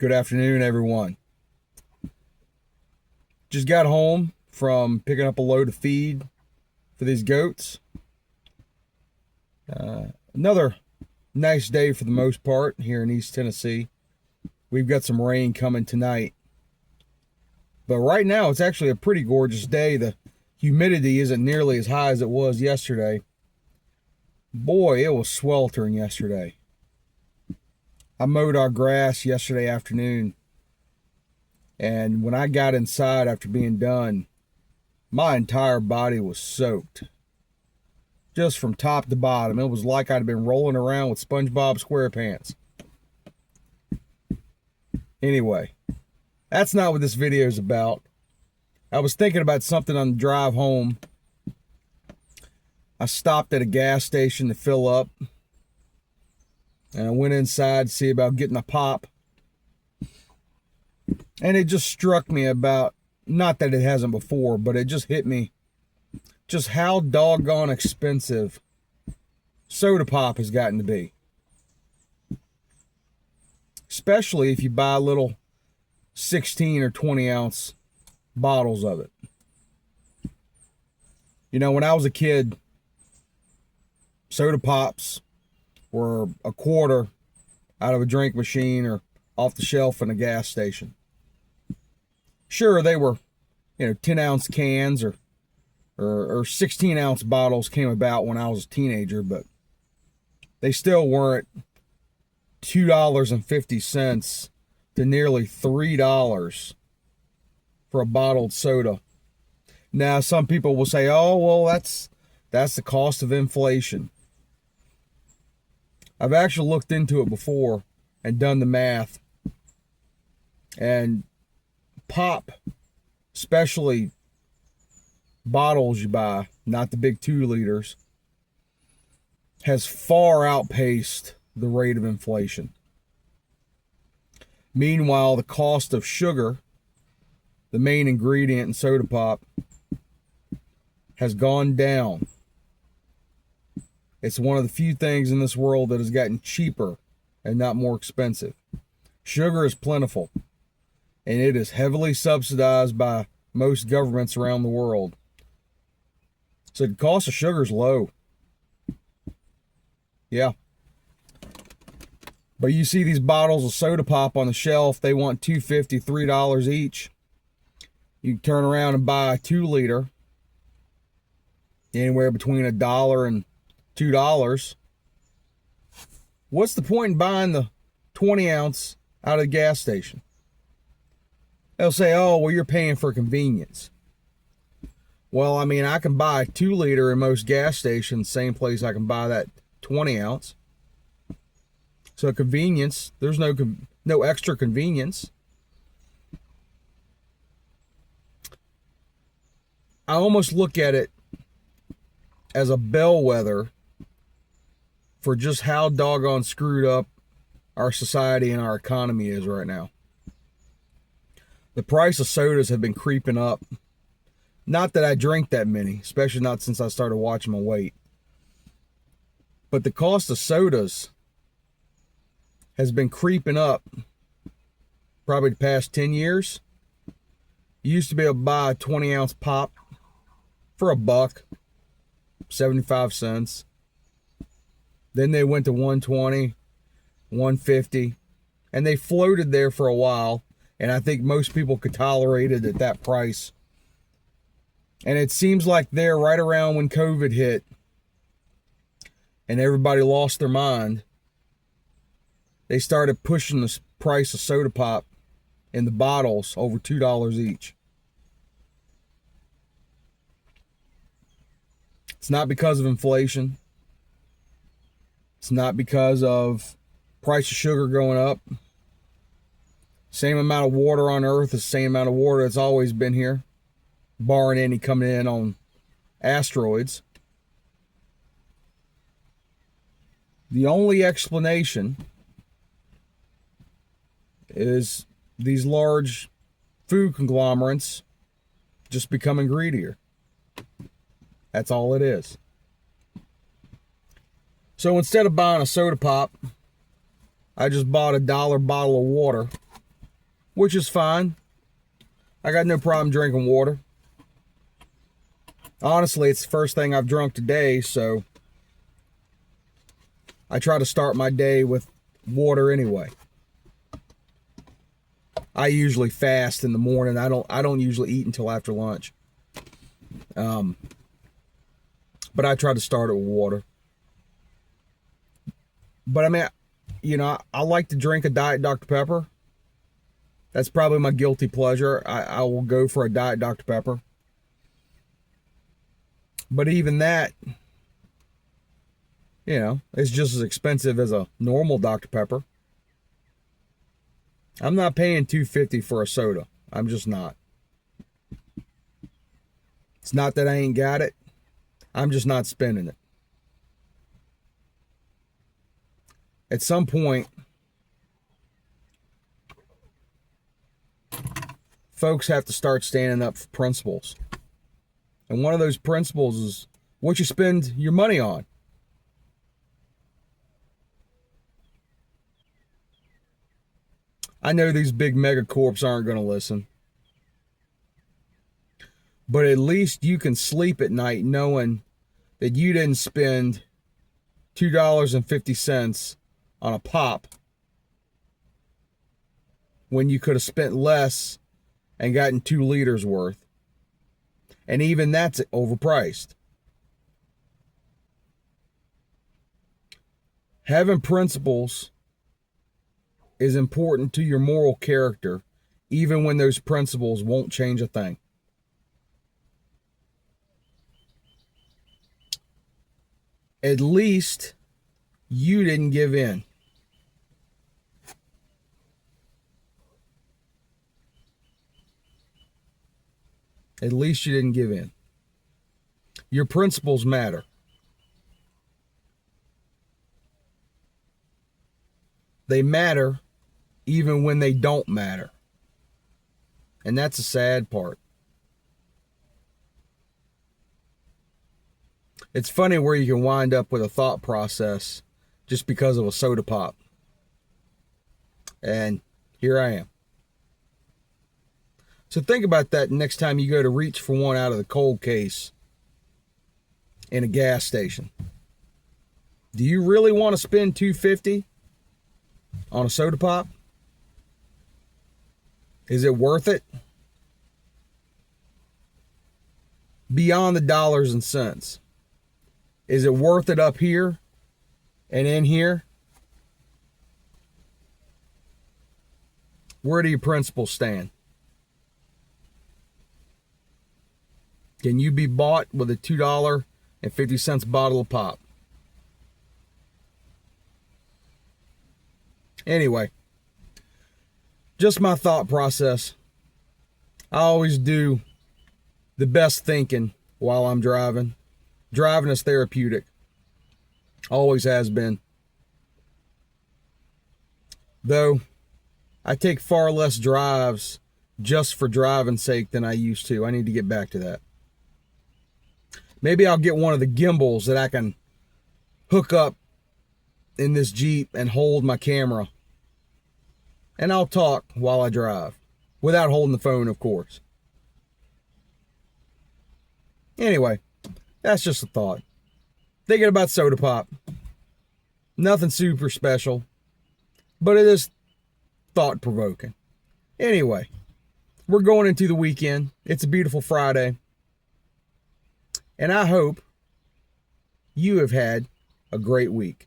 Good afternoon, everyone. Just got home from picking up a load of feed for these goats. Another nice day for the most part here in East Tennessee. We've got some rain coming tonight. But right now, it's actually a pretty gorgeous day. The humidity isn't nearly as high as it was yesterday. Boy, it was sweltering yesterday. I mowed our grass yesterday afternoon, and when I got inside after being done, my entire body was soaked. Just from top to bottom. It was like I'd been rolling around with SpongeBob SquarePants. Anyway, that's not what this video is about. I was thinking about something on the drive home. I stopped at a gas station to fill up, and I went inside to see about getting a pop. And it just struck me about, not that it hasn't before, but it just hit me just how doggone expensive soda pop has gotten to be. Especially if you buy little 16 or 20 ounce bottles of it. You know, when I was a kid, soda pops were a quarter out of a drink machine or off the shelf in a gas station. Sure, they were, 10 ounce cans or 16 ounce bottles came about when I was a teenager, but they still weren't $2.50 to nearly $3 for a bottled soda. Now, some people will say, oh, well, that's the cost of inflation. I've actually looked into it before and done the math. And pop, especially bottles you buy, not the big 2 liters, has far outpaced the rate of inflation. Meanwhile, the cost of sugar, the main ingredient in soda pop, has gone down. It's one of the few things in this world that has gotten cheaper and not more expensive. Sugar is plentiful, and it is heavily subsidized by most governments around the world. So the cost of sugar is low. Yeah. But you see these bottles of soda pop on the shelf, they want $2.50, $3 each. You can turn around and buy a 2 liter, anywhere between $1 and $2. What's the point in buying the 20 ounce out of the gas station? They'll say, oh, well, you're paying for convenience. Well, I mean, I can buy a 2 liter in most gas stations, same place I can buy that 20 ounce. So convenience, there's no extra convenience. I almost look at it as a bellwether for just how doggone screwed up our society and our economy is right now. The price of sodas have been creeping up. Not that I drink that many, especially not since I started watching my weight. But the cost of sodas has been creeping up probably the past 10 years. You used to be able to buy a 20 ounce pop for $1, 75 cents. Then they went to $1.20, $1.50, and they floated there for a while, and I think most people could tolerate it at that price. And it seems like they're right around when COVID hit and everybody lost their mind, they started pushing the price of soda pop in the bottles over $2 each. It's not because of inflation. It's not because of price of sugar going up. Same amount of water on Earth is the same amount of water that's always been here, barring any coming in on asteroids. The only explanation is these large food conglomerates just becoming greedier. That's all it is. So instead of buying a soda pop, I just bought $1 bottle of water which is fine. I got no problem drinking water. Honestly, it's the first thing I've drunk today, so I try to start my day with water anyway. I usually fast in the morning. I don't usually eat until after lunch. But I try to start it with water. But I mean, you know, I like to drink a Diet Dr. Pepper. That's probably my guilty pleasure. I will go for a Diet Dr. Pepper. But even that, you know, it's just as expensive as a normal Dr. Pepper. I'm not paying $2.50 for a soda. I'm just not. It's not that I ain't got it. I'm just not spending it. At some point, folks have to start standing up for principles. And one of those principles is what you spend your money on. I know these big megacorps aren't going to listen. But at least you can sleep at night knowing that you didn't spend $2.50 on a pop when you could have spent less and gotten 2 liters worth. And even that's overpriced. Having principles is important to your moral character, even when those principles won't change a thing. At least you didn't give in. At least you didn't give in. Your principles matter. They matter even when they don't matter. And that's a sad part. It's funny where you can wind up with a thought process just because of a soda pop. And here I am. So think about that next time you go to reach for one out of the cold case in a gas station. Do you really want to spend $2.50 on a soda pop? Is it worth it? Beyond the dollars and cents. Is it worth it up here and in here? Where do your principles stand? Can you be bought with a $2.50 bottle of pop? Anyway, just my thought process. I always do the best thinking while I'm driving. Driving is therapeutic. Always has been. Though, I take far less drives just for driving's sake than I used to. I need to get back to that. Maybe I'll get one of the gimbals that I can hook up in this Jeep and hold my camera. And I'll talk while I drive. Without holding the phone, of course. Anyway, that's just a thought. Thinking about soda pop. Nothing super special. But it is thought-provoking. Anyway, we're going into the weekend. It's a beautiful Friday. And I hope you have had a great week.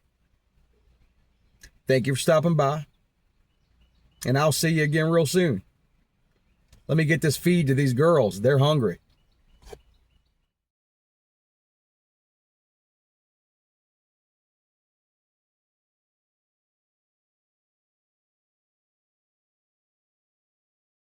Thank you for stopping by. And I'll see you again real soon. Let me get this feed to these girls. They're hungry.